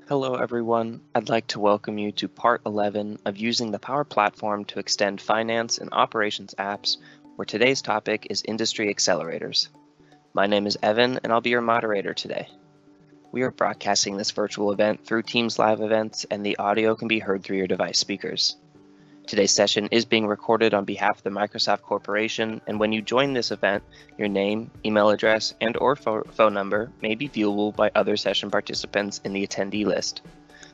Hello everyone, I'd like to welcome you to part 11 of using the Power Platform to extend finance and operations apps, where today's topic is industry accelerators. My name is Evan and I'll be your moderator today. We are broadcasting this virtual event through Teams Live events and the audio can be heard through your device speakers. Today's session is being recorded on behalf of the Microsoft Corporation, and when you join this event, your name, email address, and/or phone number may be viewable by other session participants in the attendee list.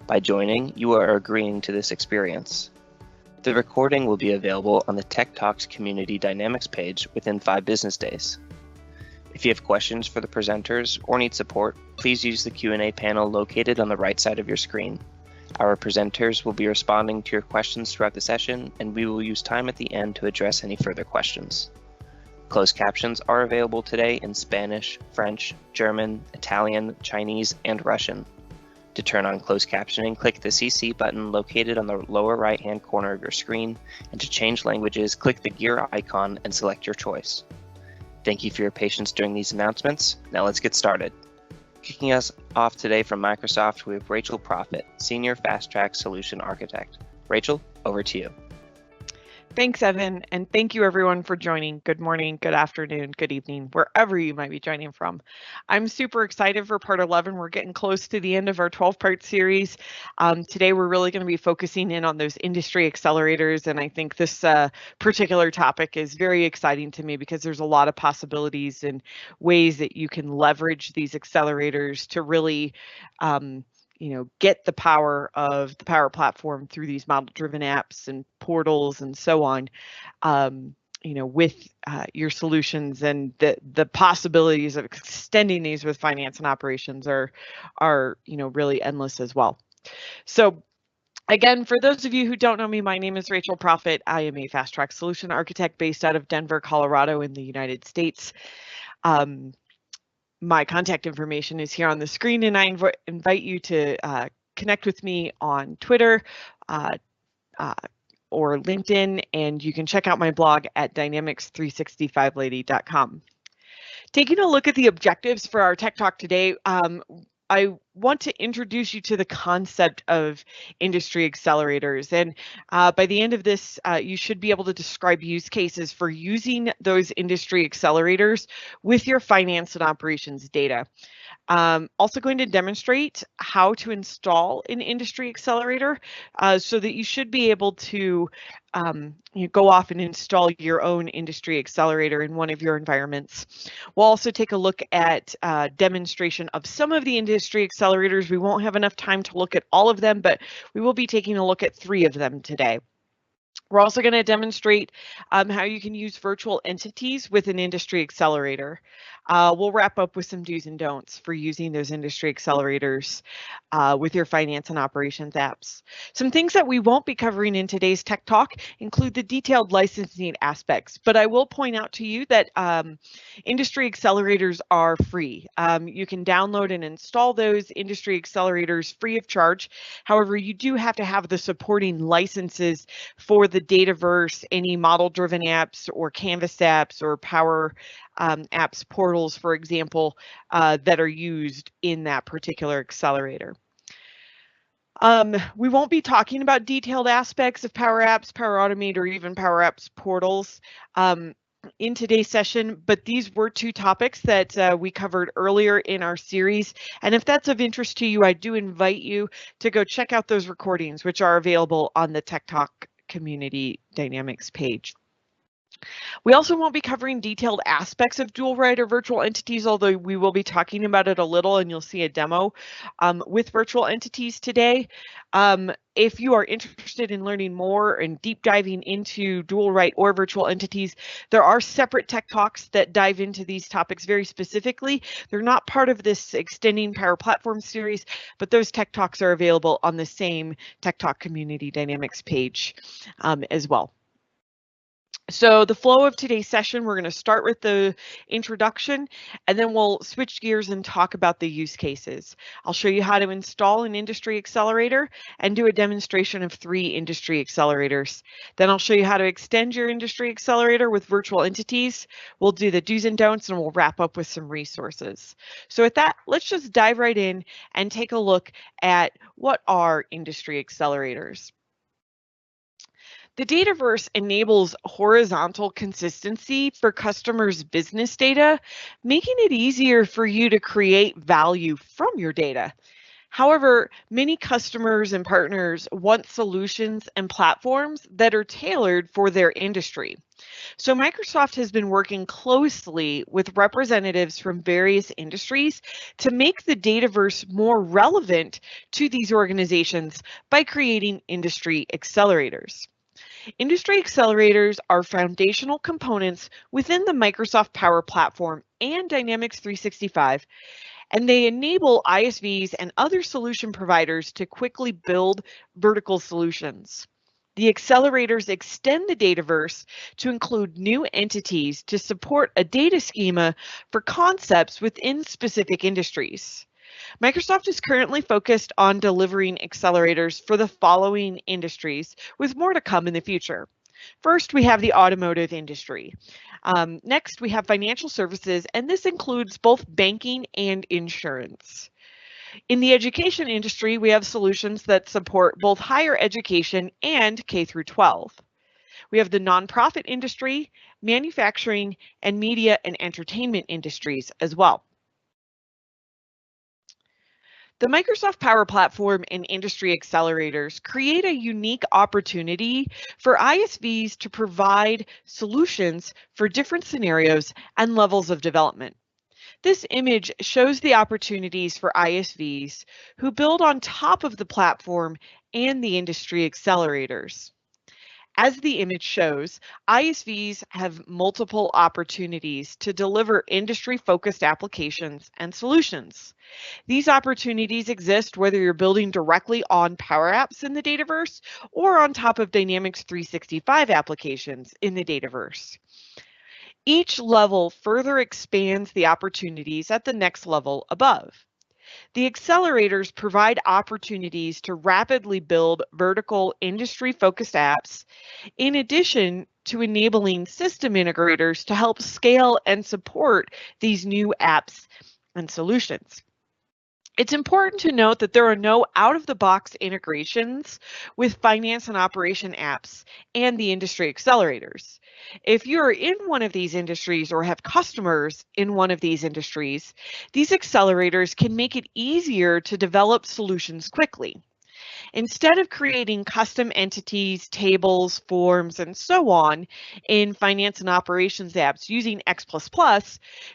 By joining, you are agreeing to this experience. The recording will be available on the TechTalk's Community Dynamics page within 5 business days. If you have questions for the presenters or need support, please use the Q&A panel located on the right side of your screen. Our presenters will be responding to your questions throughout the session, and we will use time at the end to address any further questions. Closed captions are available today in Spanish, French, German, Italian, Chinese, and Russian. To turn on closed captioning, click the CC button located on the lower right-hand corner of your screen, and to change languages, click the gear icon and select your choice. Thank you for your patience during these announcements. Now let's get started. Kicking us off today from Microsoft, we have Rachel Profitt, Senior Fast Track Solution Architect. Rachel, over to you. Thanks, Evan, and thank you everyone for joining. Good morning, good afternoon, good evening, wherever you might be joining from. I'm super excited for part 11. We're getting close to the end of our 12-part series. Today, we're really going to be focusing in on those industry accelerators, and I think this particular topic is very exciting to me because there's a lot of possibilities and ways that you can leverage these accelerators to really get the power of the Power Platform through these model-driven apps and portals and so on, with your solutions, and the possibilities of extending these with finance and operations are really endless as well. So again, for those of you who don't know me, my name is Rachel Profitt. I am a Fast Track Solution Architect based out of Denver, Colorado in the United States. My contact information is here on the screen, and I invite you to connect with me on Twitter or LinkedIn, and you can check out my blog at dynamics365lady.com. Taking a look at the objectives for our Tech Talk today, I want to introduce you to the concept of industry accelerators. And by the end of this, you should be able to describe use cases for using those industry accelerators with your finance and operations data. Also going to demonstrate how to install an industry accelerator so that you should be able to go off and install your own industry accelerator in one of your environments. We'll also take a look at demonstration of some of the industry accelerators. We won't have enough time to look at all of them, but we will be taking a look at 3 of them today. We're also going to demonstrate how you can use virtual entities with an industry accelerator. We'll wrap up with some do's and don'ts for using those industry accelerators with your finance and operations apps. Some things that we won't be covering in today's Tech Talk include the detailed licensing aspects, but I will point out to you that industry accelerators are free. You can download and install those industry accelerators free of charge. However, you do have to have the supporting licenses for the Dataverse, any model-driven apps or Canvas apps or Power Apps portals, for example, that are used in that particular accelerator. We won't be talking about detailed aspects of Power Apps, Power Automate, or even Power Apps portals in today's session, but these were 2 topics that we covered earlier in our series. And if that's of interest to you, I do invite you to go check out those recordings, which are available on the Tech Talk Community Dynamics page. We also won't be covering detailed aspects of dual write or virtual entities, although we will be talking about it a little, and you'll see a demo with virtual entities today. If you are interested in learning more and deep diving into dual write or virtual entities, there are separate Tech Talks that dive into these topics very specifically. They're not part of this Extending Power Platform series, but those Tech Talks are available on the same Tech Talk Community Dynamics page as well. So the flow of today's session, we're going to start with the introduction, and then we'll switch gears and talk about the use cases. I'll show you how to install an industry accelerator and do a demonstration of 3 industry accelerators. Then I'll show you how to extend your industry accelerator with virtual entities. We'll do the do's and don'ts, and we'll wrap up with some resources. So with that, let's just dive right in and take a look at what are industry accelerators. The Dataverse enables horizontal consistency for customers' business data, making it easier for you to create value from your data. However, many customers and partners want solutions and platforms that are tailored for their industry. So Microsoft has been working closely with representatives from various industries to make the Dataverse more relevant to these organizations by creating industry accelerators. Industry accelerators are foundational components within the Microsoft Power Platform and Dynamics 365, and they enable ISVs and other solution providers to quickly build vertical solutions. The accelerators extend the Dataverse to include new entities to support a data schema for concepts within specific industries. Microsoft is currently focused on delivering accelerators for the following industries, with more to come in the future. First, we have the automotive industry. Next, we have financial services, and this includes both banking and insurance. In the education industry, we have solutions that support both higher education and K through 12. We have the nonprofit industry, manufacturing, and media and entertainment industries as well. The Microsoft Power Platform and industry accelerators create a unique opportunity for ISVs to provide solutions for different scenarios and levels of development. This image shows the opportunities for ISVs who build on top of the platform and the industry accelerators. As the image shows, ISVs have multiple opportunities to deliver industry-focused applications and solutions. These opportunities exist whether you're building directly on Power Apps in the Dataverse or on top of Dynamics 365 applications in the Dataverse. Each level further expands the opportunities at the next level above. The accelerators provide opportunities to rapidly build vertical industry-focused apps, in addition to enabling system integrators to help scale and support these new apps and solutions. It's important to note that there are no out-of-the-box integrations with finance and operation apps and the industry accelerators. If you're in one of these industries or have customers in one of these industries, these accelerators can make it easier to develop solutions quickly. Instead of creating custom entities, tables, forms, and so on in finance and operations apps using X++,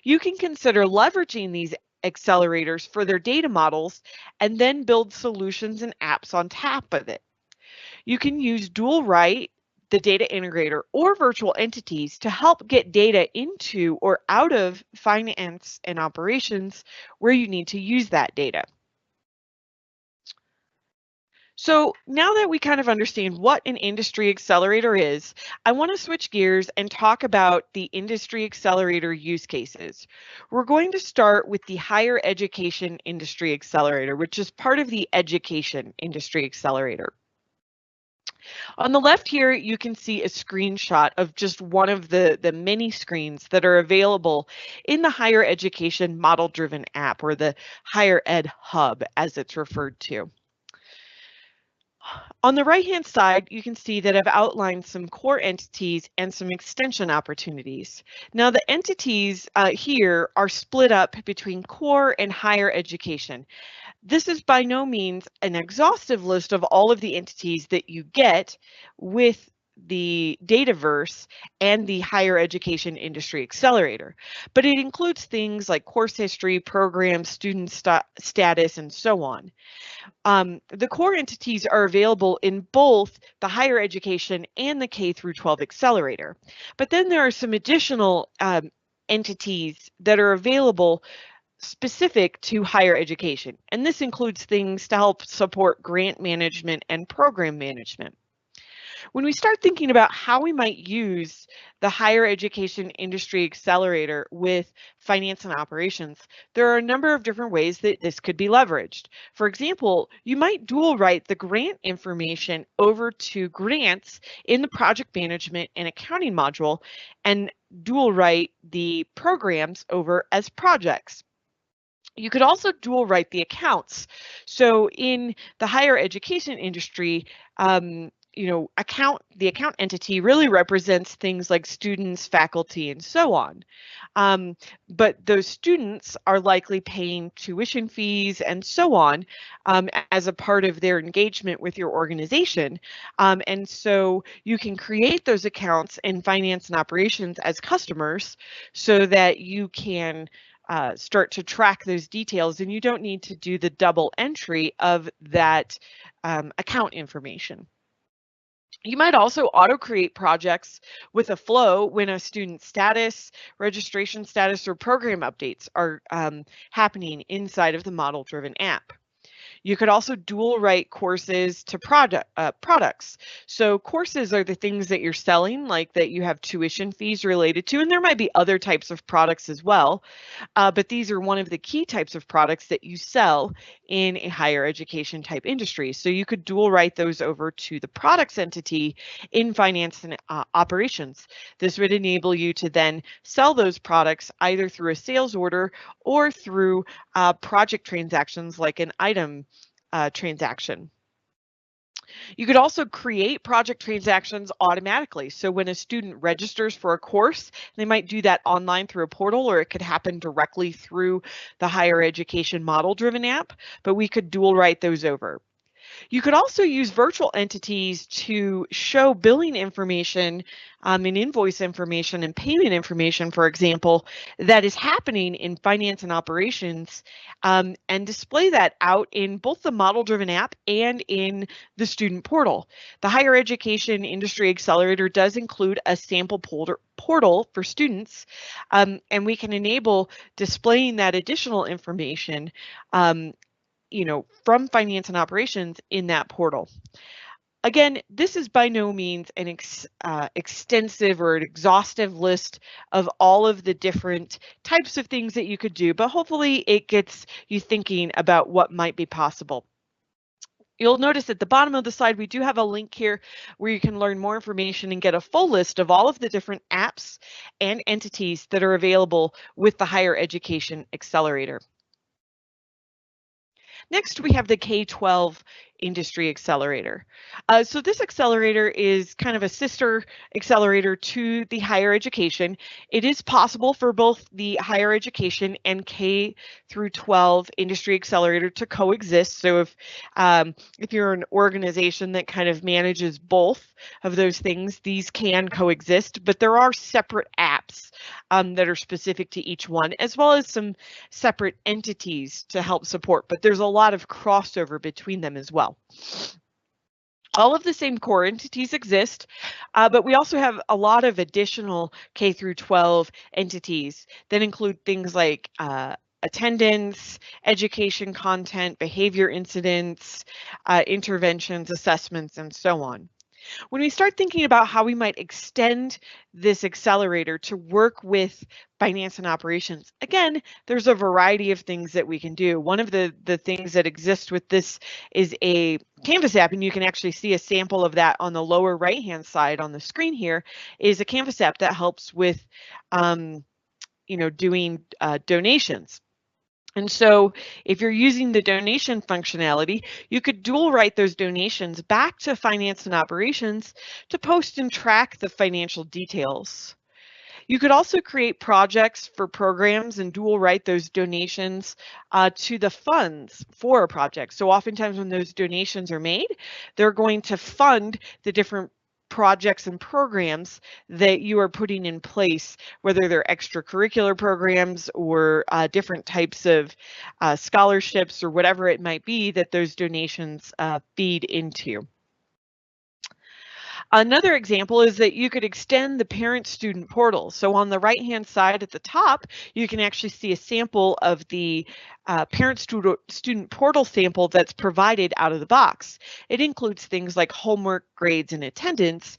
you can consider leveraging these accelerators for their data models and then build solutions and apps on top of it. You can use dual write, the data integrator, or virtual entities to help get data into or out of finance and operations where you need to use that data. So now that we kind of understand what an industry accelerator is, I want to switch gears and talk about the industry accelerator use cases. We're going to start with the higher education industry accelerator, which is part of the education industry accelerator. On the left here, you can see a screenshot of just one of the many screens that are available in the higher education model-driven app, or the higher ed hub as it's referred to. On the right-hand side, you can see that I've outlined some core entities and some extension opportunities. Now, the entities here are split up between core and higher education. This is by no means an exhaustive list of all of the entities that you get with the Dataverse and the higher education industry accelerator, but it includes things like course history, programs, student status, and so on. The core entities are available in both the higher education and the K through 12 accelerator. But then there are some additional entities that are available specific to higher education. And this includes things to help support grant management and program management. When we start thinking about how we might use the higher education industry accelerator with finance and operations, there are a number of different ways that this could be leveraged. For example, you might dual write the grant information over to grants in the project management and accounting module and dual write the programs over as projects. You could also dual write the accounts. So in the higher education industry, the account entity really represents things like students, faculty, and so on. But those students are likely paying tuition fees and so on as a part of their engagement with your organization. And so you can create those accounts in finance and operations as customers so that you can start to track those details, and you don't need to do the double entry of that account information. You might also auto-create projects with a flow when a student status, registration status, or program updates are happening inside of the model-driven app. You could also dual write courses to products. So courses are the things that you're selling, like that you have tuition fees related to, and there might be other types of products as well. But these are one of the key types of products that you sell in a higher education type industry. So you could dual write those over to the products entity in finance and operations. This would enable you to then sell those products either through a sales order or through project transactions like an item transaction. You could also create project transactions automatically. So when a student registers for a course, they might do that online through a portal, or it could happen directly through the higher education model-driven app, but we could dual write those over. You could also use virtual entities to show billing information and invoice information and payment information, for example, that is happening in finance and operations, and display that out in both the model-driven app and in the student portal. The Higher Education Industry Accelerator does include a sample portal for students, and we can enable displaying that additional information from finance and operations in that portal. Again, this is by no means an extensive or an exhaustive list of all of the different types of things that you could do, but hopefully it gets you thinking about what might be possible. You'll notice at the bottom of the slide, we do have a link here where you can learn more information and get a full list of all of the different apps and entities that are available with the Higher Education Accelerator. Next, we have the K-12 Industry Accelerator. So this accelerator is kind of a sister accelerator to the higher education. It is possible for both the higher education and K through 12 industry accelerator to coexist. So if you're an organization that kind of manages both of those things, these can coexist, but there are separate apps that are specific to each one, as well as some separate entities to help support, but there's a lot of crossover between them as well. All of the same core entities exist, but we also have a lot of additional K through 12 entities that include things like attendance, education content, behavior incidents, interventions, assessments, and so on. When we start thinking about how we might extend this accelerator to work with finance and operations, again, there's a variety of things that we can do. One of the things that exists with this is a Canvas app, and you can actually see a sample of that on the lower right-hand side on the screen here, is a Canvas app that helps with doing donations. And so if you're using the donation functionality, you could dual write those donations back to finance and operations to post and track the financial details. You could also create projects for programs and dual write those donations to the funds for a project. So oftentimes when those donations are made, they're going to fund the different projects and programs that you are putting in place, whether they're extracurricular programs or different types of scholarships or whatever it might be that those donations feed into. Another example is that you could extend the parent-student portal. So on the right-hand side at the top, you can actually see a sample of the parent-student portal sample that's provided out of the box. It includes things like homework, grades, and attendance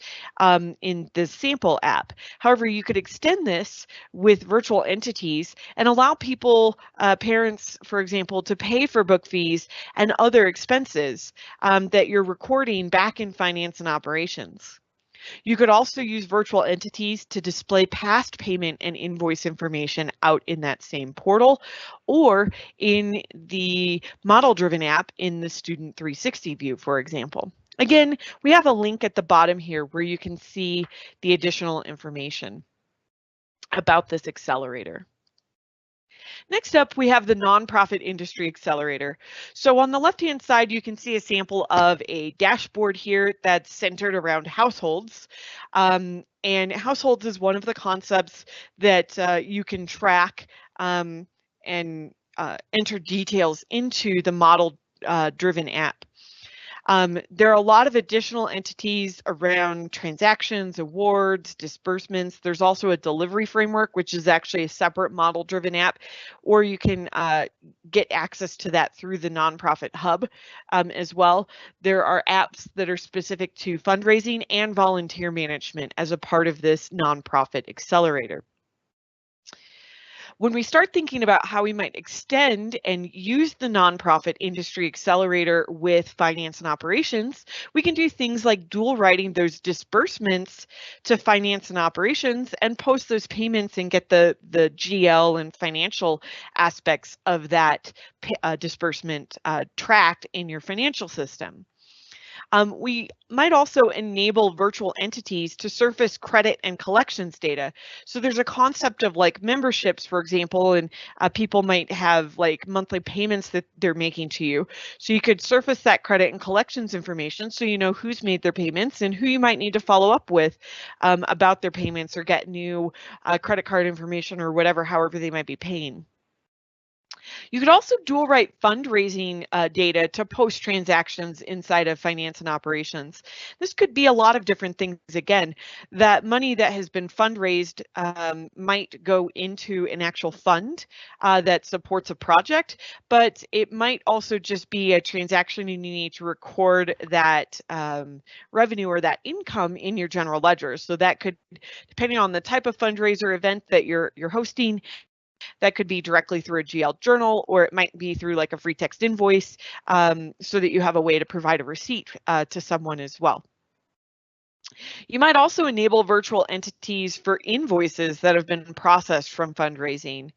in the sample app. However, you could extend this with virtual entities and allow people, parents, for example, to pay for book fees and other expenses that you're recording back in finance and operations. You could also use virtual entities to display past payment and invoice information out in that same portal or in the model-driven app in the Student 360 view, for example. Again, we have a link at the bottom here where you can see the additional information about this accelerator. Next up, we have the nonprofit industry accelerator. So on the left-hand side, you can see a sample of a dashboard here that's centered around households. And households is one of the concepts that you can track and enter details into the model-driven app. There are a lot of additional entities around transactions, awards, disbursements. There's also a delivery framework, which is actually a separate model-driven app, or you can get access to that through the nonprofit hub as well. There are apps that are specific to fundraising and volunteer management as a part of this nonprofit accelerator. When we start thinking about how we might extend and use the nonprofit industry accelerator with finance and operations, we can do things like dual writing those disbursements to finance and operations and post those payments and get the GL and financial aspects of that disbursement tracked in your financial system. We might also enable virtual entities to surface credit and collections data. So there's a concept of like memberships, for example, and people might have like monthly payments that they're making to you. So you could surface that credit and collections information so you know who's made their payments and who you might need to follow up with about their payments or get new credit card information or whatever, however they might be paying. You could also dual write fundraising data to post transactions inside of finance and operations. This could be a lot of different things. Again, that money that has been fundraised might go into an actual fund that supports a project, but it might also just be a transaction and you need to record that revenue or that income in your general ledger. So that could, depending on the type of fundraiser event that you're hosting, that could be directly through a GL journal, or it might be through like a free text invoice so that you have a way to provide a receipt to someone as well. You might also enable virtual entities for invoices that have been processed from fundraising.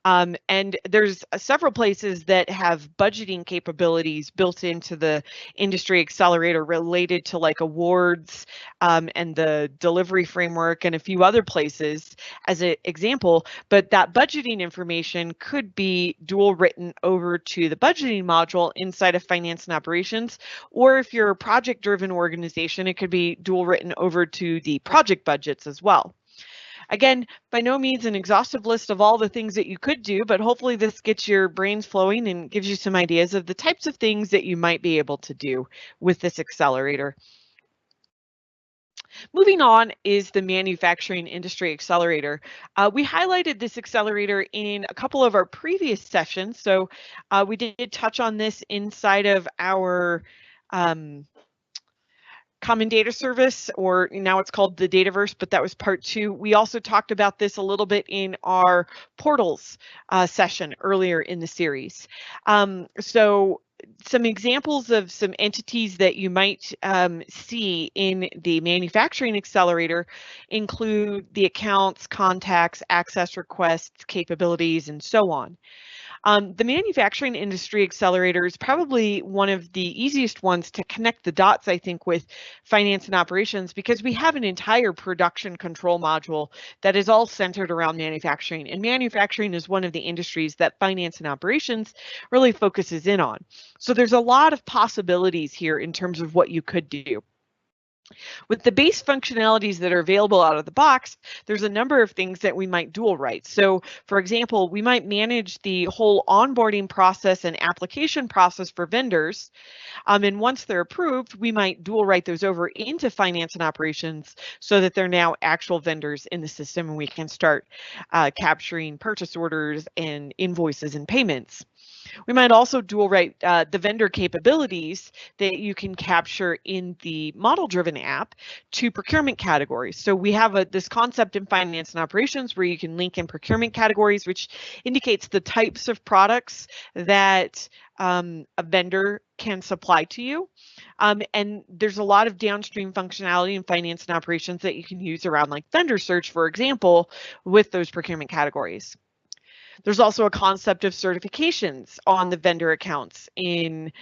And there's several places that have budgeting capabilities built into the industry accelerator related to like awards and the delivery framework and a few other places as an example, but that budgeting information could be dual written over to the budgeting module inside of finance and operations, or if you're a project driven organization, it could be dual written over to the project budgets as well. Again, by no means an exhaustive list of all the things that you could do, but hopefully this gets your brains flowing and gives you some ideas of the types of things that you might be able to do with this accelerator. Moving on is the manufacturing industry accelerator. We highlighted this accelerator in a couple of our previous sessions, so we did touch on this inside of our common data service, or now it's called the Dataverse, but that was part 2. We also talked about this a little bit in our portals session earlier in the series. So some examples of some entities that you might see in the manufacturing accelerator include the accounts, contacts, access requests, capabilities, and so on. The manufacturing industry accelerator is probably one of the easiest ones to connect the dots, I think, with finance and operations, because we have an entire production control module that is all centered around manufacturing. And manufacturing is one of the industries that finance and operations really focuses in on. So there's a lot of possibilities here in terms of what you could do. With the base functionalities that are available out of the box, there's a number of things that we might dual write. So for example, we might manage the whole onboarding process and application process for vendors. And once they're approved, we might dual write those over into finance and operations so that they're now actual vendors in the system and we can start capturing purchase orders and invoices and payments. We might also dual write the vendor capabilities that you can capture in the model-driven app to procurement categories. So we have this concept in finance and operations where you can link in procurement categories, which indicates the types of products that a vendor can supply to you. And there's a lot of downstream functionality in finance and operations that you can use around like vendor search, for example, with those procurement categories. There's also a concept of certifications on the vendor accounts in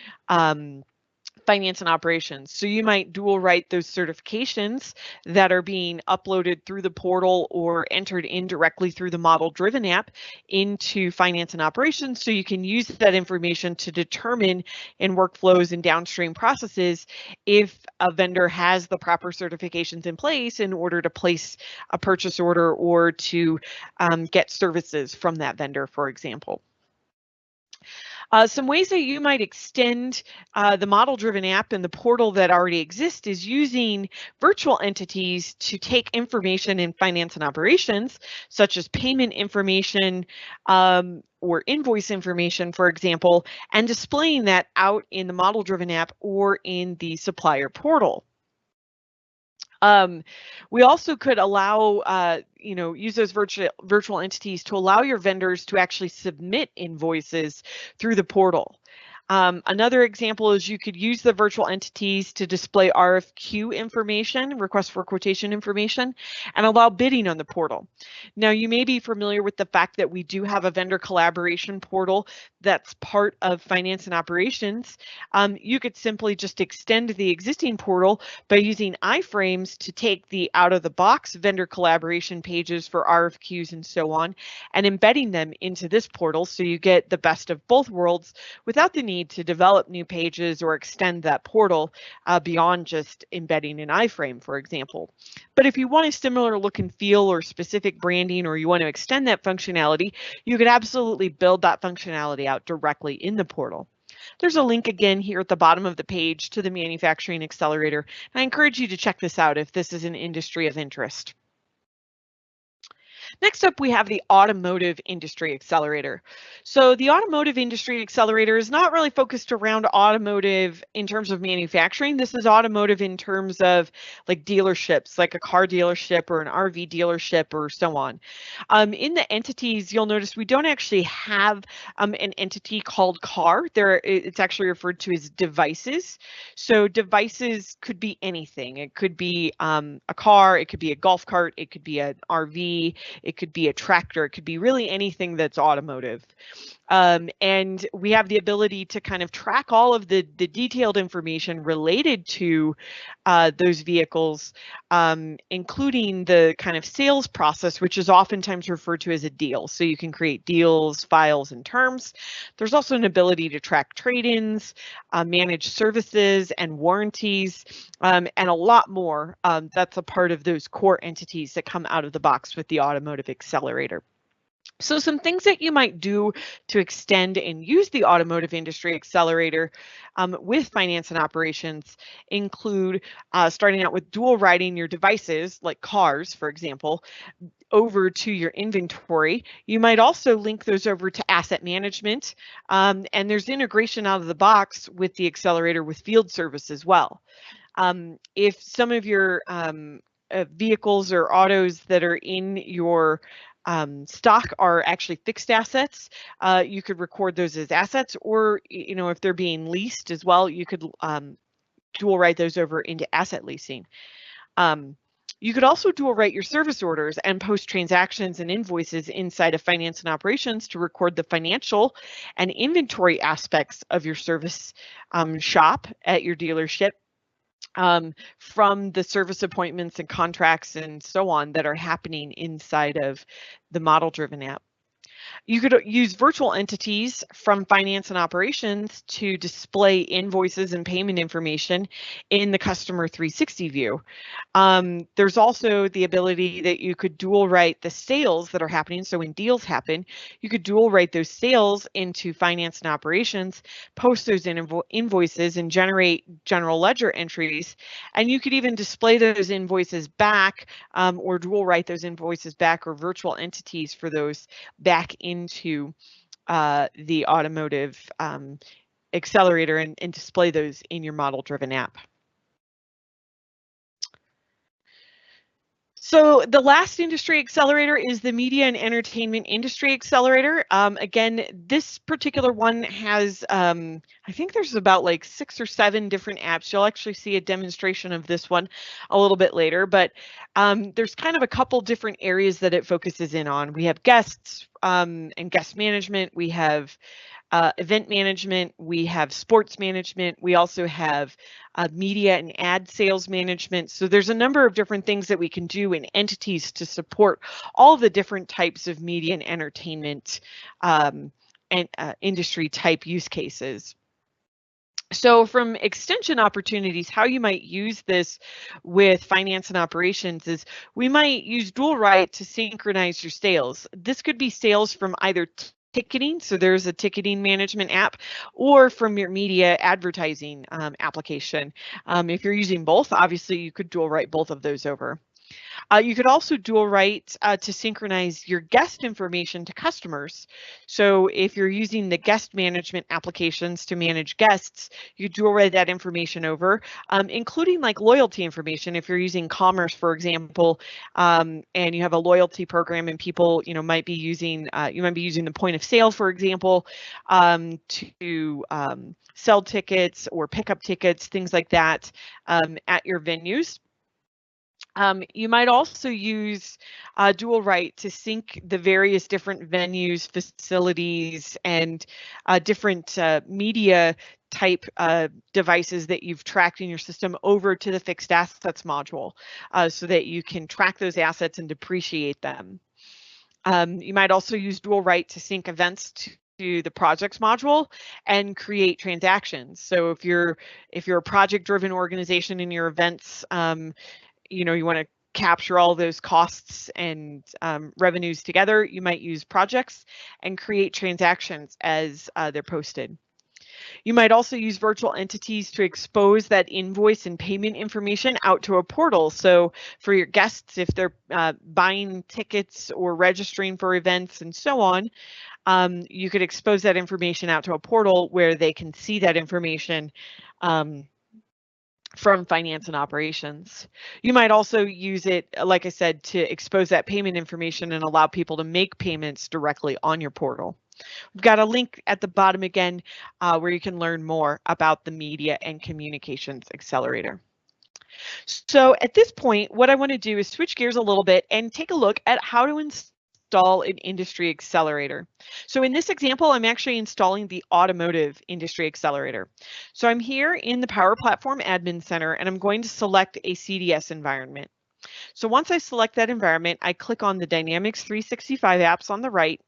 finance and operations. So you might dual write those certifications that are being uploaded through the portal or entered in directly through the model-driven app into finance and operations. So you can use that information to determine in workflows and downstream processes if a vendor has the proper certifications in place in order to place a purchase order or to get services from that vendor, for example. Some ways that you might extend the model-driven app and the portal that already exists is using virtual entities to take information in finance and operations, such as payment information or invoice information, for example, and displaying that out in the model-driven app or in the supplier portal. We also could allow, use those virtual entities to allow your vendors to actually submit invoices through the portal. Another example is you could use the virtual entities to display RFQ information, request for quotation information, and allow bidding on the portal. Now, you may be familiar with the fact that we do have a vendor collaboration portal that's part of finance and operations. You could simply just extend the existing portal by using iframes to take the out-of-the-box vendor collaboration pages for RFQs and so on, and embedding them into this portal so you get the best of both worlds without the need to develop new pages or extend that portal beyond just embedding an iframe, for example. But if you want a similar look and feel or specific branding, or you want to extend that functionality, you could absolutely build that functionality out directly in the portal. There's a link again here at the bottom of the page to the Manufacturing Accelerator. I encourage you to check this out if this is an industry of interest. Next up, we have the Automotive Industry Accelerator. So the Automotive Industry Accelerator is not really focused around automotive in terms of manufacturing. This is automotive in terms of like dealerships, like a car dealership or an RV dealership or so on. In the entities, you'll notice we don't actually have an entity called car. It's actually referred to as devices. So devices could be anything. It could be a car, it could be a golf cart, it could be an RV, it could be a tractor, it could be really anything that's automotive. And we have the ability to kind of track all of the detailed information related to those vehicles, including the kind of sales process, which is oftentimes referred to as a deal. So you can create deals, files, and terms. There's also an ability to track trade-ins, manage services and warranties, and a lot more. That's a part of those core entities that come out of the box with the Automotive Accelerator. So some things that you might do to extend and use the Automotive Industry Accelerator with finance and operations include starting out with dual writing your devices, like cars, for example, over to your inventory. You might also link those over to asset management, and there's integration out of the box with the Accelerator with field service as well. If some of your vehicles or autos that are in your stock are actually fixed assets, you could record those as assets, or if they're being leased as well, you could dual write those over into asset leasing. You could also dual write your service orders and post transactions and invoices inside of finance and operations to record the financial and inventory aspects of your service shop at your dealership, from the service appointments and contracts and so on that are happening inside of the model-driven app. You could use virtual entities from finance and operations to display invoices and payment information in the customer 360 view. There's also the ability that you could dual write the sales that are happening. So when deals happen, you could dual write those sales into finance and operations, post those invoices and generate general ledger entries. And you could even display those invoices back or dual write those invoices back or virtual entities for those back into the automotive accelerator and display those in your model-driven app. So the last industry accelerator is the Media and Entertainment Industry Accelerator. Again, this particular one has, I think there's about like 6 or 7 different apps. You'll actually see a demonstration of this one a little bit later, but there's kind of a couple different areas that it focuses in on. We have guests and guest management. We have event management, we have sports management, we also have media and ad sales management. So there's a number of different things that we can do in entities to support all the different types of media and entertainment and industry type use cases. So from extension opportunities, how you might use this with finance and operations is we might use dual write to synchronize your sales. This could be sales from either ticketing, so there's a ticketing management app, or from your media advertising application. If you're using both, obviously you could dual write both of those over. You could also dual write to synchronize your guest information to customers. So if you're using the guest management applications to manage guests, you dual write that information over, including like loyalty information. If you're using commerce, for example, and you have a loyalty program and people, might be using, you might be using the point of sale, for example, to sell tickets or pick up tickets, things like that at your venues. You might also use dual write to sync the various different venues, facilities, and different media type devices that you've tracked in your system over to the fixed assets module so that you can track those assets and depreciate them. You might also use dual write to sync events to the projects module and create transactions. So if you're a project driven organization in your events, you want to capture all those costs and revenues together, you might use projects and create transactions as they're posted. You might also use virtual entities to expose that invoice and payment information out to a portal. So for your guests, if they're buying tickets or registering for events and so on, you could expose that information out to a portal where they can see that information from finance and operations. You might also use it, like I said, to expose that payment information and allow people to make payments directly on your portal. We've got a link at the bottom again where you can learn more about the Media and Communications Accelerator. So at this point, what I want to do is switch gears a little bit and take a look at how to install an industry accelerator. So in this example, I'm actually installing the Automotive Industry Accelerator. So I'm here in the Power Platform Admin Center, and I'm going to select a CDS environment. So once I select that environment, I click on the Dynamics 365 apps on the right,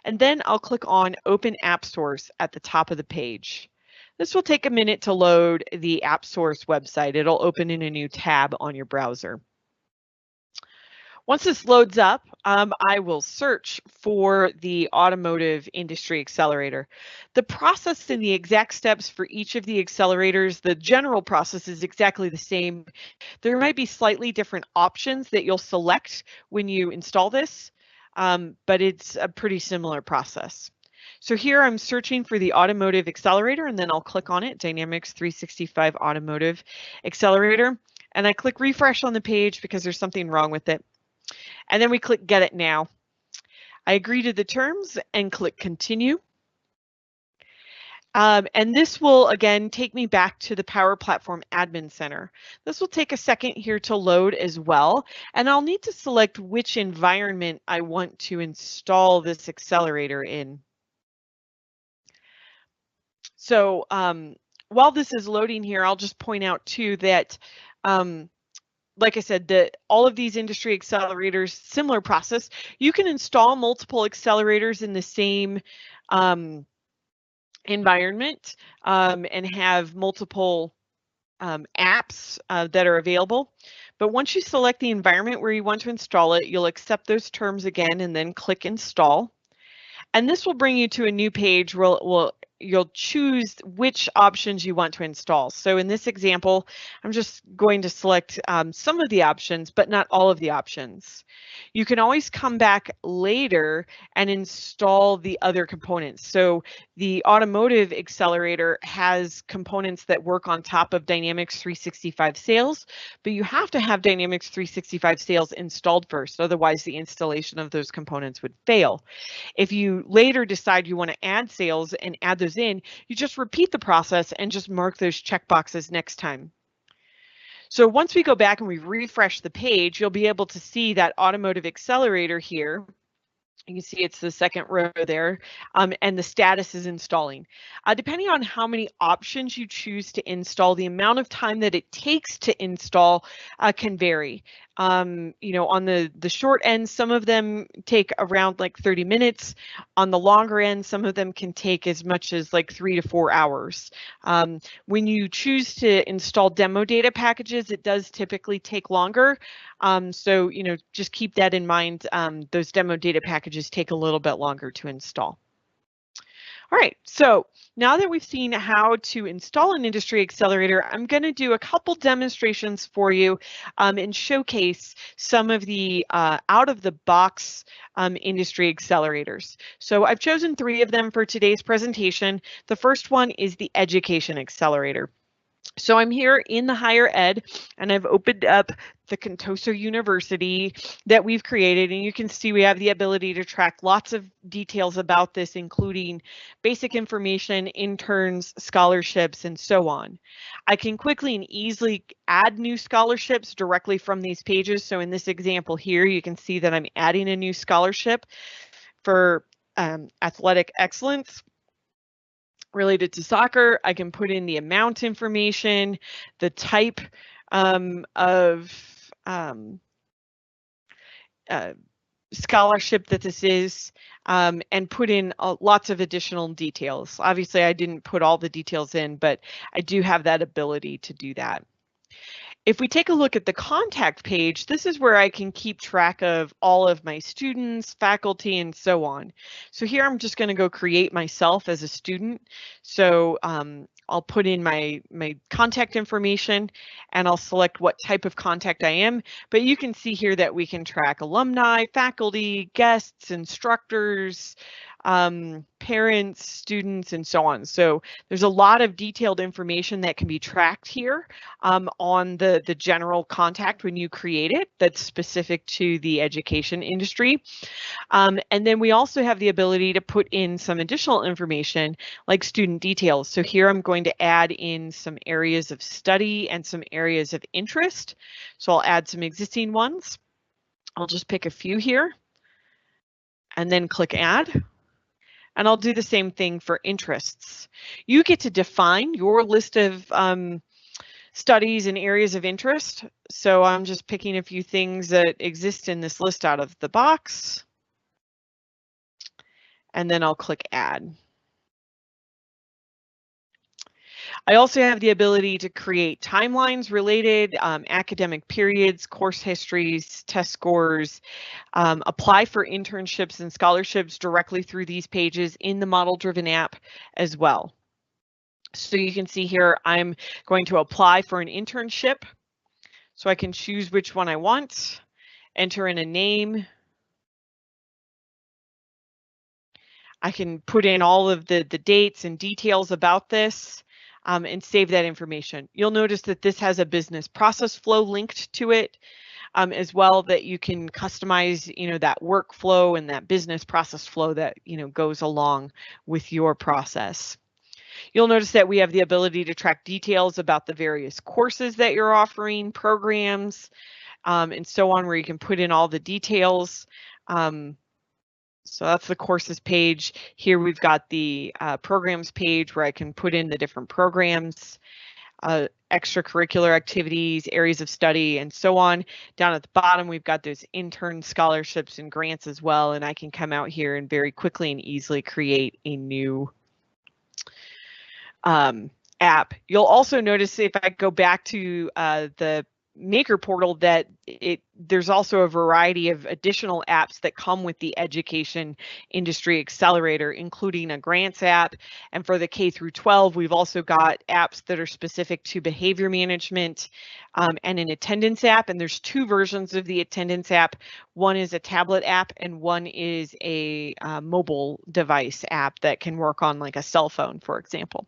and then I'll click on Open App Source at the top of the page. This will take a minute to load the App Source website. It'll open in a new tab on your browser. Once this loads up, I will search for the Automotive Industry Accelerator. The process and the exact steps for each of the accelerators, the general process is exactly the same. There might be slightly different options that you'll select when you install this, but it's a pretty similar process. So here I'm searching for the Automotive Accelerator, and then I'll click on it, Dynamics 365 Automotive Accelerator, and I click refresh on the page because there's something wrong with it. And then we click Get It Now. I agree to the terms and click Continue. And this will, again, take me back to the Power Platform Admin Center. This will take a second here to load as well, and I'll need to select which environment I want to install this accelerator in. So while this is loading here, I'll just point out too that like I said, all of these industry accelerators, similar process. You can install multiple accelerators in the same environment and have multiple apps that are available. But once you select the environment where you want to install it, you'll accept those terms again and then click install. And this will bring you to a new page where you'll choose which options you want to install. So in this example, I'm just going to select some of the options, but not all of the options. You can always come back later and install the other components. So the Automotive Accelerator has components that work on top of Dynamics 365 Sales, but you have to have Dynamics 365 Sales installed first, otherwise the installation of those components would fail. If you later decide you want to add sales and add those in, you just repeat the process and just mark those checkboxes next time. So once we go back and we refresh the page, you'll be able to see that Automotive Accelerator here. You can see it's the second row there, and the status is installing. Depending on how many options you choose to install, the amount of time that it takes to install can vary. You know, on the short end, some of them take around like 30 minutes. On the longer end, some of them can take as much as like 3 to 4 hours. When you choose to install demo data packages, it does typically take longer. So, you know, just keep that in mind. Those demo data packages take a little bit longer to install. All right, so now that we've seen how to install an industry accelerator, I'm going to do a couple demonstrations for you and showcase some of the out-of-the-box industry accelerators. So I've chosen 3 of them for today's presentation. The first one is the Education Accelerator. So I'm here in the higher ed, and I've opened up the Contoso University that we've created, and you can see we have the ability to track lots of details about this, including basic information, interns, scholarships, and so on. I can quickly and easily add new scholarships directly from these pages. So in this example here, you can see that I'm adding a new scholarship for athletic excellence related to soccer. I can put in the amount information, the type of scholarship that this is, and put in lots of additional details. Obviously, I didn't put all the details in, but I do have that ability to do that. If we take a look at the contact page, this is where I can keep track of all of my students, faculty, and so on. So here I'm just going to go create myself as a student. So I'll put in my contact information and I'll select what type of contact I am. But you can see here that we can track alumni, faculty, guests, instructors, parents, students, and so on. So there's a lot of detailed information that can be tracked here on the general contact when you create it that's specific to the education industry. And then we also have the ability to put in some additional information like student details. So here I'm going to add in some areas of study and some areas of interest. So I'll add some existing ones. I'll just pick a few here and then click add. And I'll do the same thing for interests. You get to define your list of studies and areas of interest. So I'm just picking a few things that exist in this list out of the box. And then I'll click add. I also have the ability to create timelines related, academic periods, course histories, test scores, apply for internships and scholarships directly through these pages in the model-driven app as well. So you can see here, I'm going to apply for an internship. So I can choose which one I want, enter in a name. I can put in all of the dates and details about this. And save that information. You'll notice that this has a business process flow linked to it as well, that you can customize, you know, that workflow and that business process flow that, you know, goes along with your process. You'll notice that we have the ability to track details about the various courses that you're offering, programs, and so on, where you can put in all the details. So that's the courses page. Here we've got the programs page where I can put in the different programs. extracurricular activities, areas of study, and so on. Down at the bottom, we've got those intern scholarships and grants as well, and I can come out here and very quickly and easily create a new app. You'll also notice if I go back to the Maker portal that there's also a variety of additional apps that come with the Education Industry Accelerator, including a grants app. And for the K through 12, we've also got apps that are specific to behavior management and an attendance app. And there's two versions of the attendance app. One is a tablet app and one is a mobile device app that can work on like a cell phone, for example.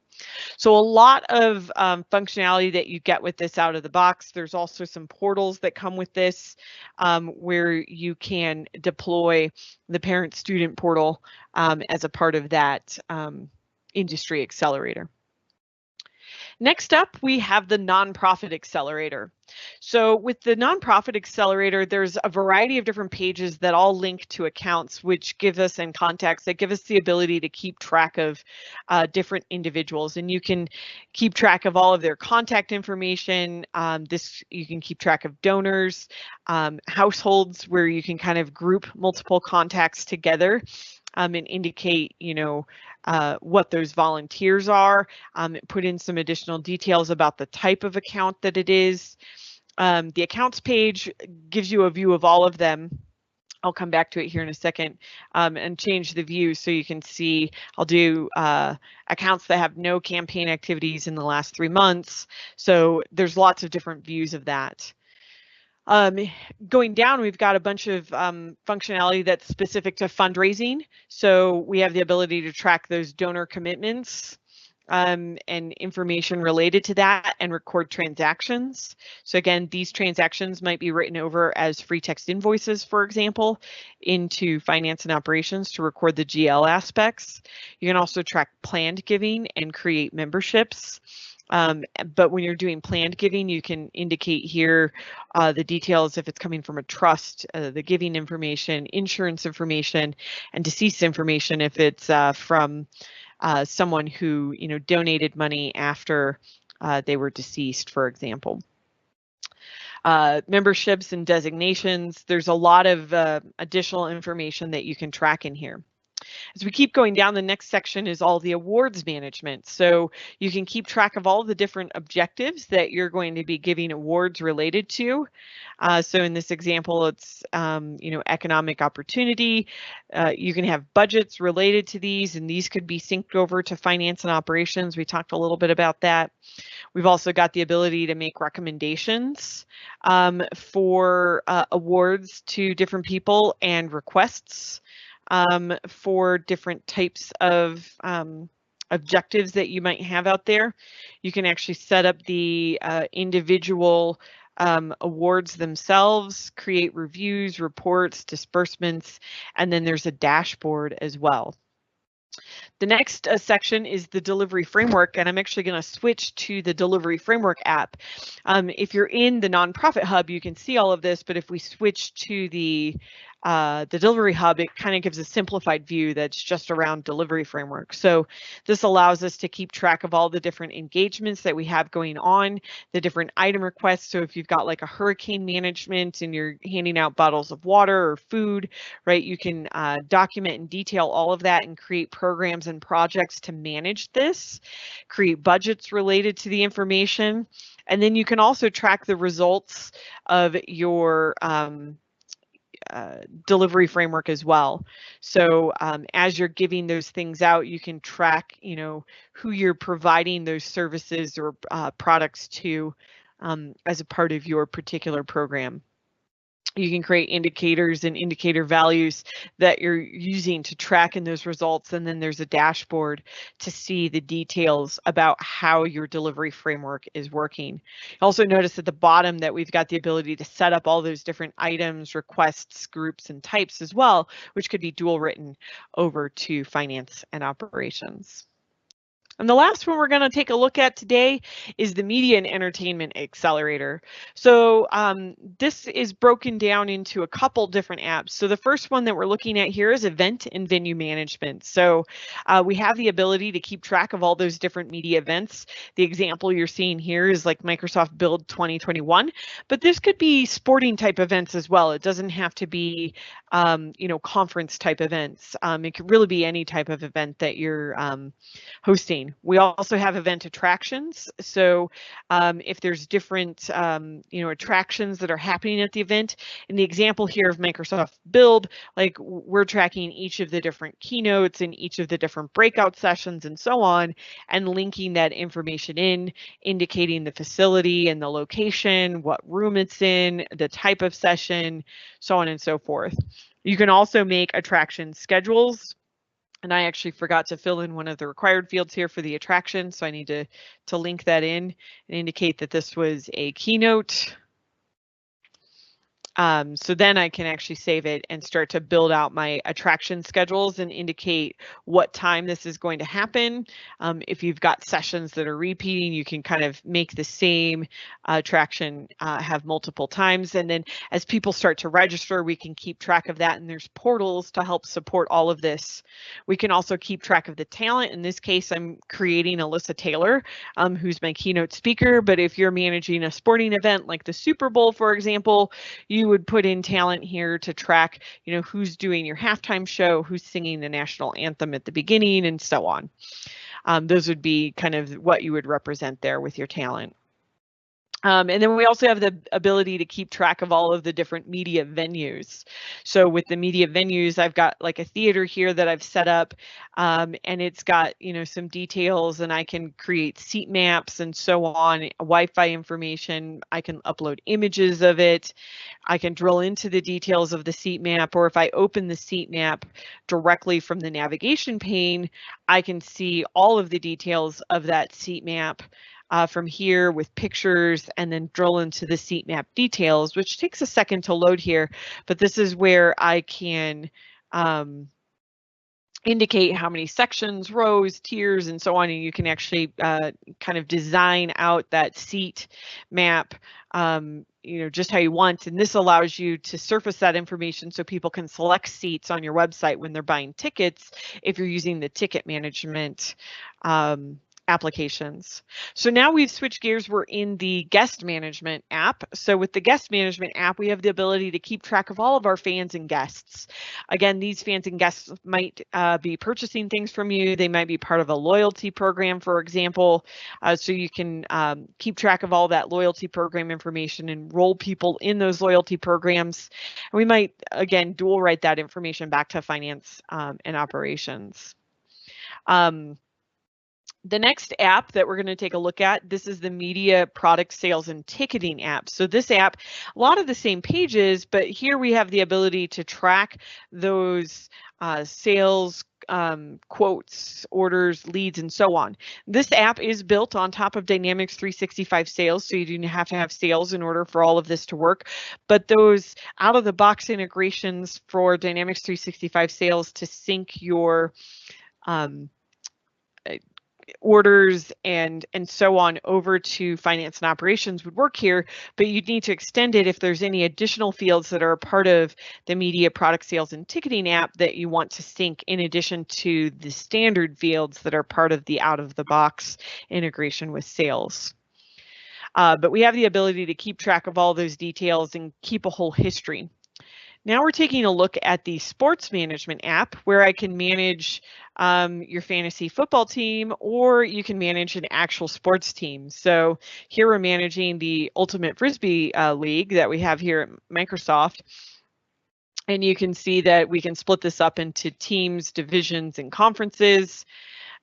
So a lot of functionality that you get with this out of the box. There's also some portals that come with this where you can deploy the parent-student portal as a part of that industry accelerator. Next up, we have the nonprofit accelerator. So with the nonprofit accelerator, there's a variety of different pages that all link to accounts, which give us and contacts that give us the ability to keep track of different individuals. And you can keep track of all of their contact information. You can keep track of donors, households where you can kind of group multiple contacts together. And indicate, what those volunteers are, put in some additional details about the type of account that it is. The accounts page gives you a view of all of them. I'll come back to it here in a second and change the view so you can see. I'll do accounts that have no campaign activities in the last 3 months. So there's lots of different views of that. Going down, we've got a bunch of functionality that's specific to fundraising. So we have the ability to track those donor commitments and information related to that and record transactions. So again, these transactions might be written over as free text invoices, for example, into finance and operations to record the GL aspects. You can also track planned giving and create memberships. But when you're doing planned giving, you can indicate here the details if it's coming from a trust, the giving information, insurance information, and deceased information if it's from someone who donated money after they were deceased, for example. Memberships and designations, there's a lot of additional information that you can track in here. As we keep going down, the next section is all the awards management. So you can keep track of all the different objectives that you're going to be giving awards related to. So in this example, it's economic opportunity. You can have budgets related to these, and these could be synced over to finance and operations. We talked a little bit about that. We've also got the ability to make recommendations for awards to different people and requests for different types of objectives that you might have out there. You can actually set up the individual awards themselves, create reviews, reports, disbursements, and then there's a dashboard as well. The next section is the delivery framework, and I'm actually going to switch to the delivery framework app. If you're in the nonprofit hub, you can see all of this, but if we switch to the delivery hub, it kind of gives a simplified view that's just around delivery framework. So this allows us to keep track of all the different engagements that we have going on, the different item requests. So if you've got like a hurricane management and you're handing out bottles of water or food, right, you can document and detail all of that and create programs and projects to manage this, create budgets related to the information, and then you can also track the results of your delivery framework as well. So as you're giving those things out, you can track, who you're providing those services or products to as a part of your particular program. You can create indicators and indicator values that you're using to track in those results. And then there's a dashboard to see the details about how your delivery framework is working. Also notice at the bottom that we've got the ability to set up all those different items, requests, groups, and types as well, which could be dual written over to finance and operations. And the last one we're going to take a look at today is the Media and Entertainment Accelerator. So this is broken down into a couple different apps. So the first one that we're looking at here is Event and Venue Management. So we have the ability to keep track of all those different media events. The example you're seeing here is like Microsoft Build 2021, but this could be sporting type events as well. It doesn't have to be conference type events. It could really be any type of event that you're hosting. We also have event attractions. So if there's different attractions that are happening at the event, in the example here of Microsoft Build, like we're tracking each of the different keynotes and each of the different breakout sessions and so on, and linking that information in, indicating the facility and the location, what room it's in, the type of session, so on and so forth. You can also make attraction schedules. And I actually forgot to fill in one of the required fields here for the attraction, so I need to link that in and indicate that this was a keynote. So then I can actually save it and start to build out my attraction schedules and indicate what time this is going to happen. If you've got sessions that are repeating, you can kind of make the same attraction have multiple times. And then as people start to register, we can keep track of that. And there's portals to help support all of this. We can also keep track of the talent. In this case, I'm creating Alyssa Taylor, who's my keynote speaker. But if you're managing a sporting event like the Super Bowl, for example, you would put in talent here to track, who's doing your halftime show, who's singing the national anthem at the beginning, and so on. Those would be kind of what you would represent there with your talent. And then we also have the ability to keep track of all of the different media venues. So with the media venues, I've got like a theater here that I've set up, and it's got, some details, and I can create seat maps and so on, Wi-Fi information. I can upload images of it. I can drill into the details of the seat map, or if I open the seat map directly from the navigation pane, I can see all of the details of that seat map from here with pictures, and then drill into the seat map details, which takes a second to load here, but this is where I can indicate how many sections, rows, tiers, and so on, and you can actually kind of design out that seat map just how you want, and this allows you to surface that information so people can select seats on your website when they're buying tickets if you're using the ticket management applications. So now we've switched gears, we're in the guest management app. So with the guest management app, we have the ability to keep track of all of our fans and guests. Again, these fans and guests might be purchasing things from you. They might be part of a loyalty program, for example. So you can keep track of all that loyalty program information, enroll people in those loyalty programs. And we might, again, dual write that information back to finance and operations. The next app that we're going to take a look at, this is the Media Product Sales and Ticketing app. So this app, a lot of the same pages, but here we have the ability to track those sales, quotes, orders, leads, and so on. This app is built on top of Dynamics 365 Sales, so you do have to have sales in order for all of this to work. But those out-of-the-box integrations for Dynamics 365 Sales to sync your orders and so on over to finance and operations would work here, but you'd need to extend it if there's any additional fields that are a part of the media product sales and ticketing app that you want to sync in addition to the standard fields that are part of the out-of-the-box integration with sales. But we have the ability to keep track of all those details and keep a whole history. Now we're taking a look at the sports management app where I can manage your fantasy football team, or you can manage an actual sports team. So here we're managing the Ultimate Frisbee League that we have here at Microsoft. And you can see that we can split this up into teams, divisions, and conferences.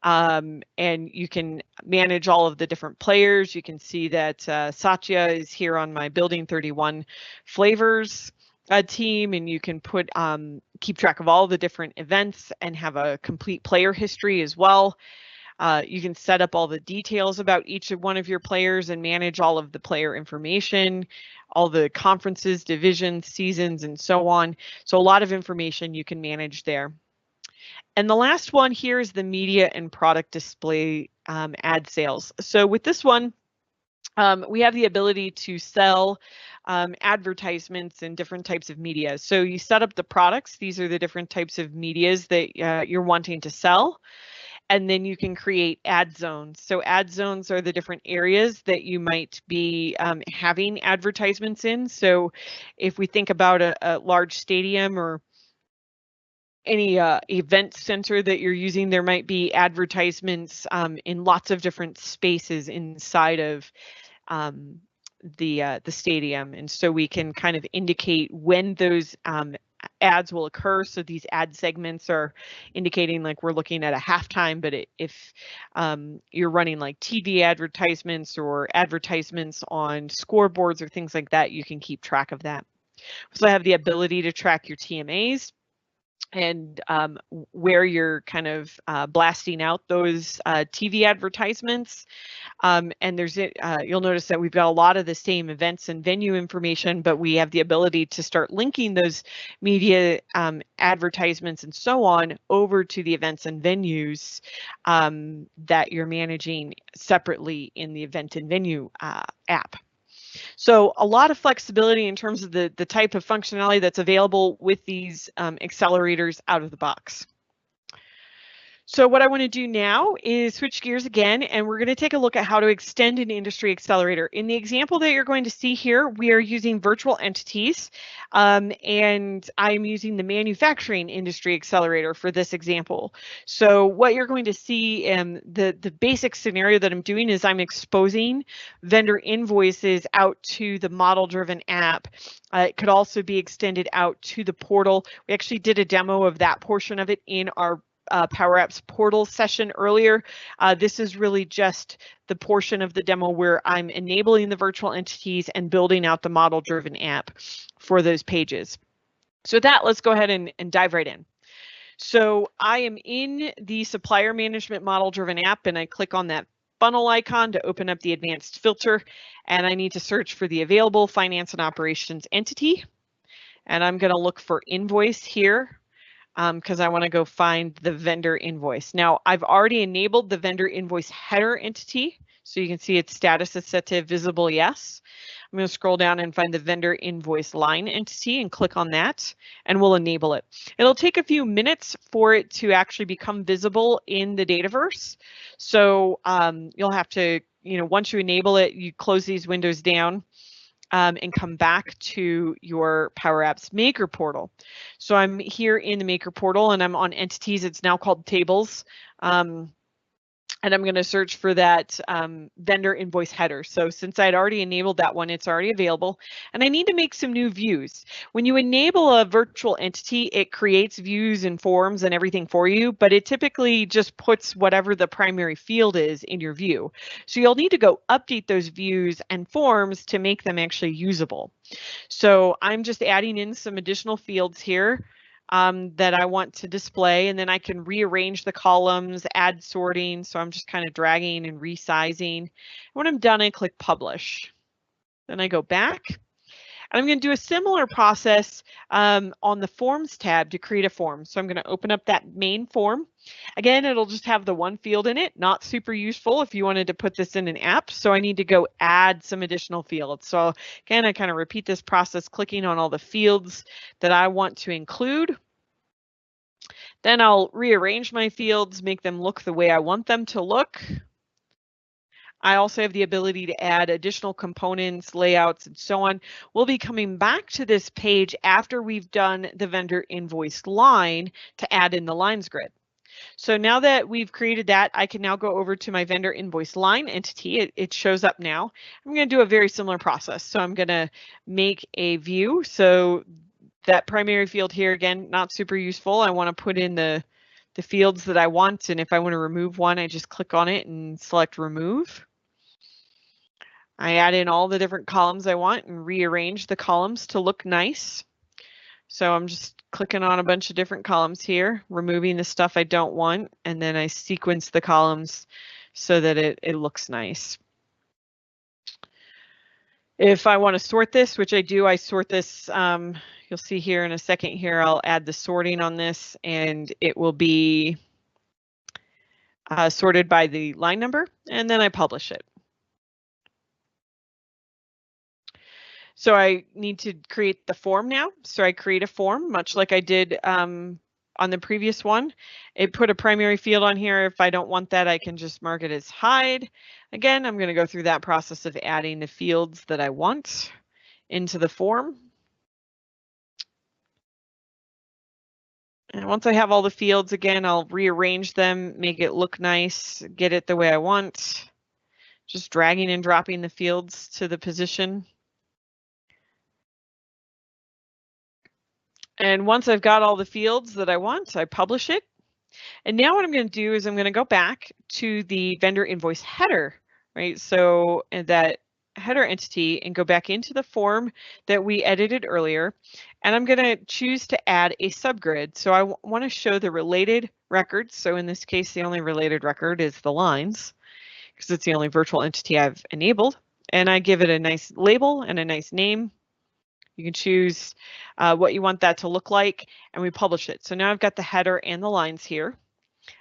And you can manage all of the different players. You can see that Satya is here on my Building 31 Flavors team, and you can put keep track of all the different events and have a complete player history as well. You can set up all the details about each of one of your players and manage all of the player information, all the conferences, divisions, seasons, and so on. So a lot of information you can manage there. And the last one here is the media and product display ad sales. So with this one, we have the ability to sell advertisements in different types of media. So you set up the products. These are the different types of medias that you're wanting to sell. And then you can create ad zones. So ad zones are the different areas that you might be having advertisements in. So if we think about a large stadium or any event center that you're using, there might be advertisements in lots of different spaces inside of the stadium, and so we can kind of indicate when those ads will occur. So these ad segments are indicating like we're looking at a halftime, but if you're running like TV advertisements or advertisements on scoreboards or things like that, you can keep track of that. So I have the ability to track your TMAs and where you're kind of blasting out those TV advertisements. And there's you'll notice that we've got a lot of the same events and venue information, but we have the ability to start linking those media advertisements and so on over to the events and venues that you're managing separately in the event and venue app. So a lot of flexibility in terms of the type of functionality that's available with these accelerators out of the box. So what I want to do now is switch gears again, and we're going to take a look at how to extend an industry accelerator. In the example that you're going to see here, we are using virtual entities, and I'm using the manufacturing industry accelerator for this example. So what you're going to see, the basic scenario that I'm doing is I'm exposing vendor invoices out to the model-driven app. It could also be extended out to the portal. We actually did a demo of that portion of it in our Power Apps portal session earlier. This is really just the portion of the demo where I'm enabling the virtual entities and building out the model-driven app for those pages. So with that, let's go ahead and dive right in. So I am in the supplier management model-driven app, and I click on that funnel icon to open up the advanced filter, and I need to search for the available finance and operations entity. And I'm going to look for invoice here, because I want to go find the vendor invoice. Now, I've already enabled the vendor invoice header entity, so you can see its status is set to visible yes. I'm going to scroll down and find the vendor invoice line entity and click on that, and we'll enable it. It'll take a few minutes for it to actually become visible in the Dataverse. So you'll have to, once you enable it, you close these windows down. And come back to your Power Apps Maker portal. So I'm here in the Maker portal and I'm on entities. It's now called tables. And I'm going to search for that vendor invoice header. So since I'd already enabled that one, it's already available. And I need to make some new views. When you enable a virtual entity, it creates views and forms and everything for you, but it typically just puts whatever the primary field is in your view. So you'll need to go update those views and forms to make them actually usable. So I'm just adding in some additional fields here that I want to display, and then I can rearrange the columns, add sorting. So I'm just kind of dragging and resizing. When I'm done, I click publish. Then I go back. And I'm going to do a similar process on the Forms tab to create a form. So I'm going to open up that main form. Again, it'll just have the one field in it, not super useful if you wanted to put this in an app. So I need to go add some additional fields. So again, I kind of repeat this process, clicking on all the fields that I want to include. Then I'll rearrange my fields, make them look the way I want them to look. I also have the ability to add additional components, layouts, and so on. We'll be coming back to this page after we've done the vendor invoice line to add in the lines grid. So now that we've created that, I can now go over to my vendor invoice line entity. It shows up now. I'm going to do a very similar process. So I'm going to make a view. So that primary field here, again, not super useful. I want to put in the fields that I want. And if I want to remove one, I just click on it and select remove. I add in all the different columns I want and rearrange the columns to look nice. So I'm just clicking on a bunch of different columns here, removing the stuff I don't want, and then I sequence the columns so that it looks nice. If I want to sort this, which I do, I sort this, you'll see here in a second here, I'll add the sorting on this and it will be sorted by the line number, and then I publish it. So I need to create the form now. So I create a form, much like I did on the previous one. It put a primary field on here. If I don't want that, I can just mark it as hide. Again, I'm going to go through that process of adding the fields that I want into the form. And once I have all the fields, again, I'll rearrange them, make it look nice, get it the way I want. Just dragging and dropping the fields to the position. And once I've got all the fields that I want, I publish it. And now what I'm going to do is I'm going to go back to the vendor invoice header, right? So that header entity and go back into the form that we edited earlier. And I'm going to choose to add a subgrid. So I want to show the related records. So in this case, the only related record is the lines because it's the only virtual entity I've enabled. And I give it a nice label and a nice name. You can choose what you want that to look like, and we publish it. So now I've got the header and the lines here.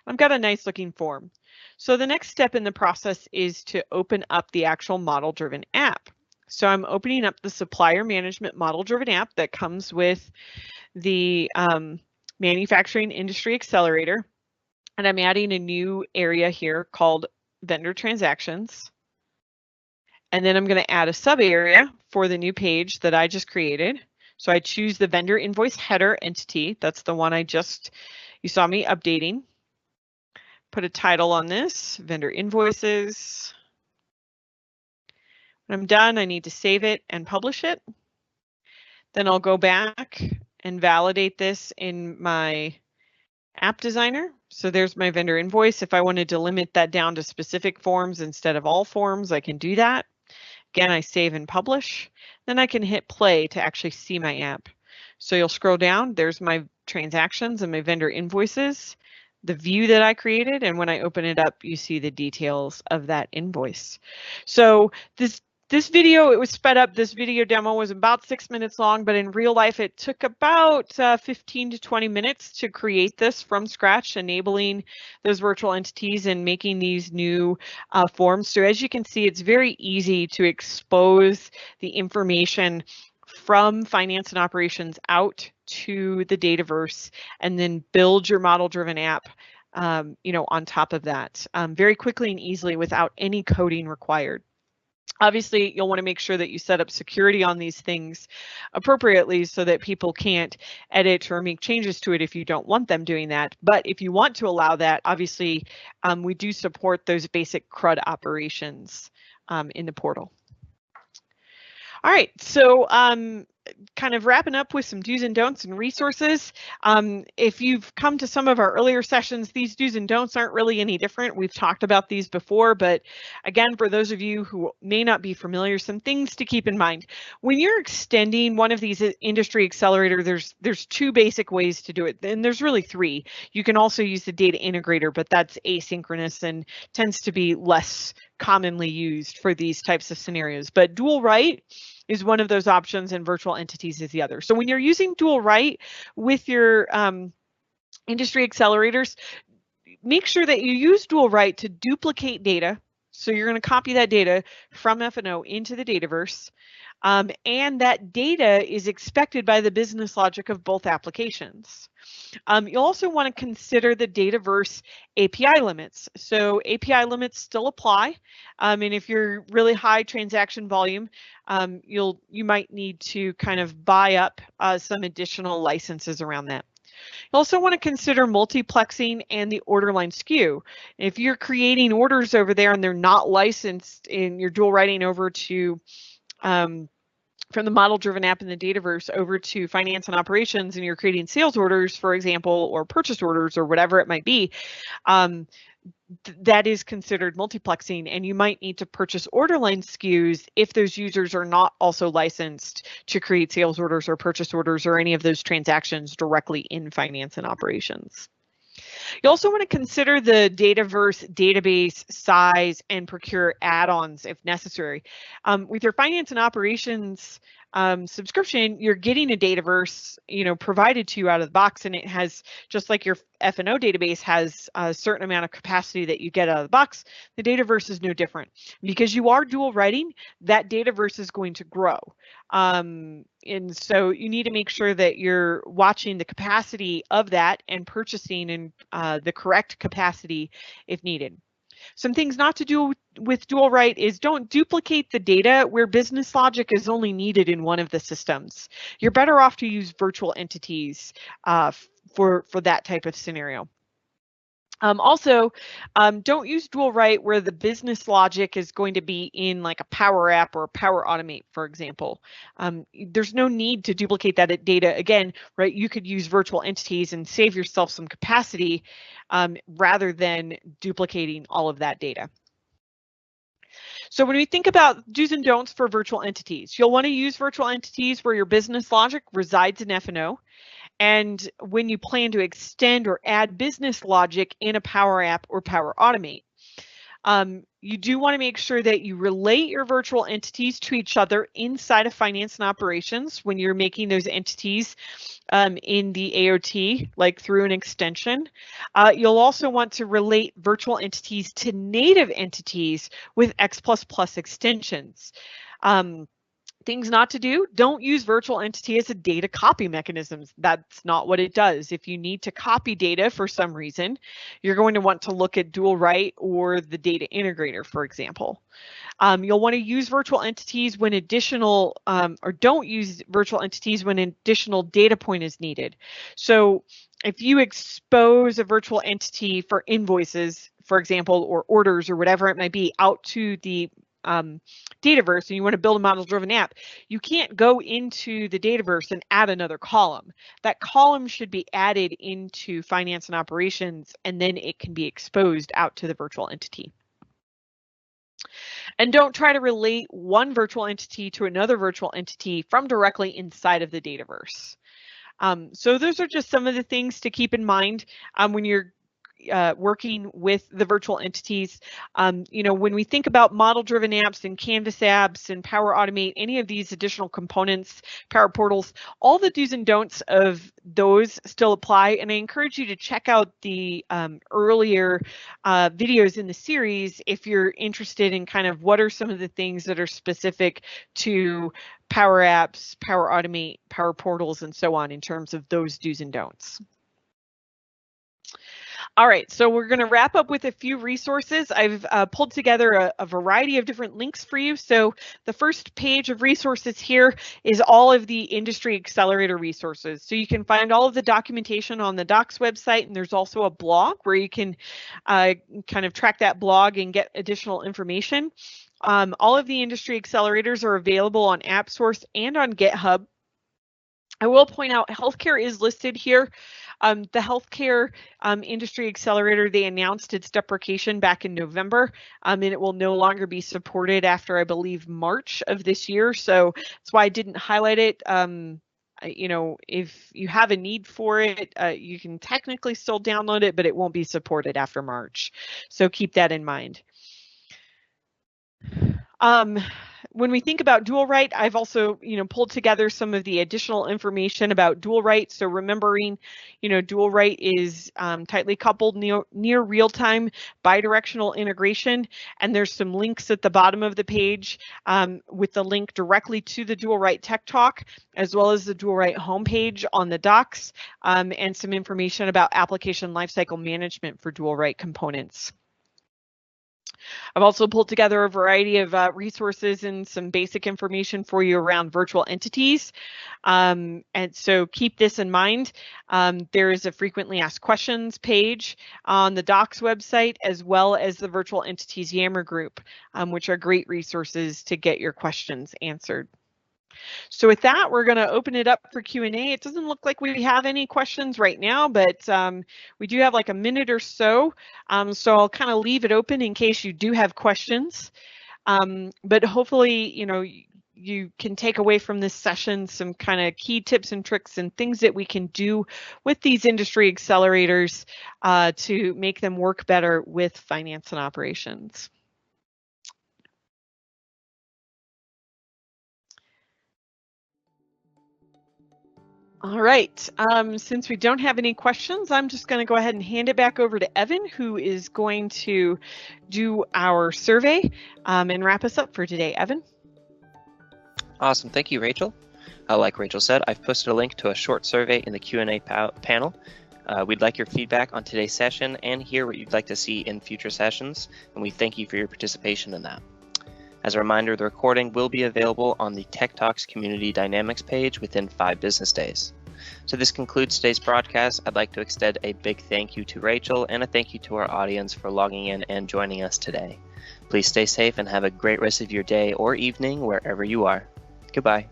I've got a nice looking form. So the next step in the process is to open up the actual model-driven app. So I'm opening up the supplier management model-driven app that comes with the manufacturing industry accelerator. And I'm adding a new area here called vendor transactions. And then I'm going to add a sub area for the new page that I just created. So I choose the vendor invoice header entity. That's the one you saw me updating. Put a title on this, vendor invoices. When I'm done, I need to save it and publish it. Then I'll go back and validate this in my app designer. So there's my vendor invoice. If I wanted to limit that down to specific forms instead of all forms, I can do that. Again, I save and publish. Then I can hit play to actually see my app. So you'll scroll down, there's my transactions and my vendor invoices, the view that I created, and when I open it up, you see the details of that invoice. So this video, it was sped up. This video demo was about 6 minutes long, but in real life, it took about 15 to 20 minutes to create this from scratch, enabling those virtual entities and making these new forms. So as you can see, it's very easy to expose the information from finance and operations out to the Dataverse and then build your model-driven app on top of that very quickly and easily without any coding required. Obviously, you'll want to make sure that you set up security on these things appropriately so that people can't edit or make changes to it if you don't want them doing that. But if you want to allow that, obviously, we do support those basic CRUD operations in the portal. All right, so kind of wrapping up with some do's and don'ts and resources. If you've come to some of our earlier sessions, these do's and don'ts aren't really any different. We've talked about these before, but again, for those of you who may not be familiar, some things to keep in mind. When you're extending one of these industry accelerators, there's two basic ways to do it, and there's really three. You can also use the data integrator, but that's asynchronous and tends to be less commonly used for these types of scenarios. But dual write is one of those options, and virtual entities is the other. So when you're using dual write with your industry accelerators, make sure that you use dual write to duplicate data. So you're going to copy that data from F&O into the Dataverse. And that data is expected by the business logic of both applications. You also want to consider the Dataverse API limits. So API limits still apply. And if you're really high transaction volume, you might need to kind of buy up some additional licenses around that. You also want to consider multiplexing and the order line skew. If you're creating orders over there and they're not licensed and you're dual writing over to from the model-driven app in the Dataverse over to finance and operations, and you're creating sales orders, for example, or purchase orders or whatever it might be, that is considered multiplexing, and you might need to purchase order line SKUs if those users are not also licensed to create sales orders or purchase orders or any of those transactions directly in finance and operations. You also want to consider the Dataverse database size and procure add-ons if necessary. With your finance and operations subscription, you're getting a Dataverse, provided to you out of the box, and it has, just like your F&O database has a certain amount of capacity that you get out of the box, the Dataverse is no different. Because you are dual writing, that Dataverse is going to grow. And so you need to make sure that you're watching the capacity of that and purchasing in the correct capacity if needed. Some things not to do with dual write is don't duplicate the data where business logic is only needed in one of the systems. You're better off to use virtual entities for that type of scenario. Also, don't use dual write where the business logic is going to be in like a Power App or Power Automate, for example. There's no need to duplicate that data again, right? You could use virtual entities and save yourself some capacity rather than duplicating all of that data. So when we think about do's and don'ts for virtual entities, you'll want to use virtual entities where your business logic resides in F&O. And when you plan to extend or add business logic in a Power App or Power Automate. You do want to make sure that you relate your virtual entities to each other inside of finance and operations when you're making those entities in the AOT, like through an extension. You'll also want to relate virtual entities to native entities with X++ extensions. Things not to do, don't use virtual entity as a data copy mechanism. That's not what it does. If you need to copy data for some reason, you're going to want to look at dual write or the data integrator, for example. You'll want to use virtual entities when additional, or don't use virtual entities when additional data point is needed. So if you expose a virtual entity for invoices, for example, or orders or whatever it might be out to the Dataverse and you want to build a model-driven app, you can't go into the Dataverse and add another column. That column should be added into finance and operations, and then it can be exposed out to the virtual entity. And don't try to relate one virtual entity to another virtual entity from directly inside of the Dataverse. So those are just some of the things to keep in mind when you're working with the virtual entities. When we think about model-driven apps and Canvas apps and Power Automate, any of these additional components, Power Portals, all the do's and don'ts of those still apply. And I encourage you to check out the earlier videos in the series if you're interested in kind of what are some of the things that are specific to Power Apps, Power Automate, Power Portals, and so on in terms of those do's and don'ts. All right, so we're going to wrap up with a few resources. I've pulled together a variety of different links for you. So the first page of resources here is all of the industry accelerator resources. So you can find all of the documentation on the docs website, and there's also a blog where you can kind of track that blog and get additional information. All of the industry accelerators are available on AppSource and on GitHub. I will point out healthcare is listed here. The healthcare industry accelerator, they announced its deprecation back in November, and it will no longer be supported after, I believe, March of this year. So that's why I didn't highlight it. If you have a need for it, you can technically still download it, but it won't be supported after March. So keep that in mind. When we think about dual write, I've also, pulled together some of the additional information about dual write. So remembering, dual write is tightly coupled near real-time bidirectional integration. And there's some links at the bottom of the page with the link directly to the dual write TechTalk, as well as the dual write homepage on the docs, and some information about application lifecycle management for dual write components. I've also pulled together a variety of resources and some basic information for you around virtual entities. And so keep this in mind. There is a frequently asked questions page on the docs website, as well as the virtual entities Yammer group, which are great resources to get your questions answered. So with that, we're going to open it up for Q&A. It doesn't look like we have any questions right now, but we do have like a minute or so. So I'll kind of leave it open in case you do have questions. But hopefully, you can take away from this session some kind of key tips and tricks and things that we can do with these industry accelerators to make them work better with finance and operations. All right, since we don't have any questions, I'm just going to go ahead and hand it back over to Evan, who is going to do our survey and wrap us up for today. Evan? Awesome, thank you, Rachel. Like Rachel said, I've posted a link to a short survey in the Q&A panel. We'd like your feedback on today's session and hear what you'd like to see in future sessions, and we thank you for your participation in that. As a reminder, the recording will be available on the TechTalk's Community Dynamics page within 5 business days. So this concludes today's broadcast. I'd like to extend a big thank you to Rachel and a thank you to our audience for logging in and joining us today. Please stay safe and have a great rest of your day or evening wherever you are. Goodbye.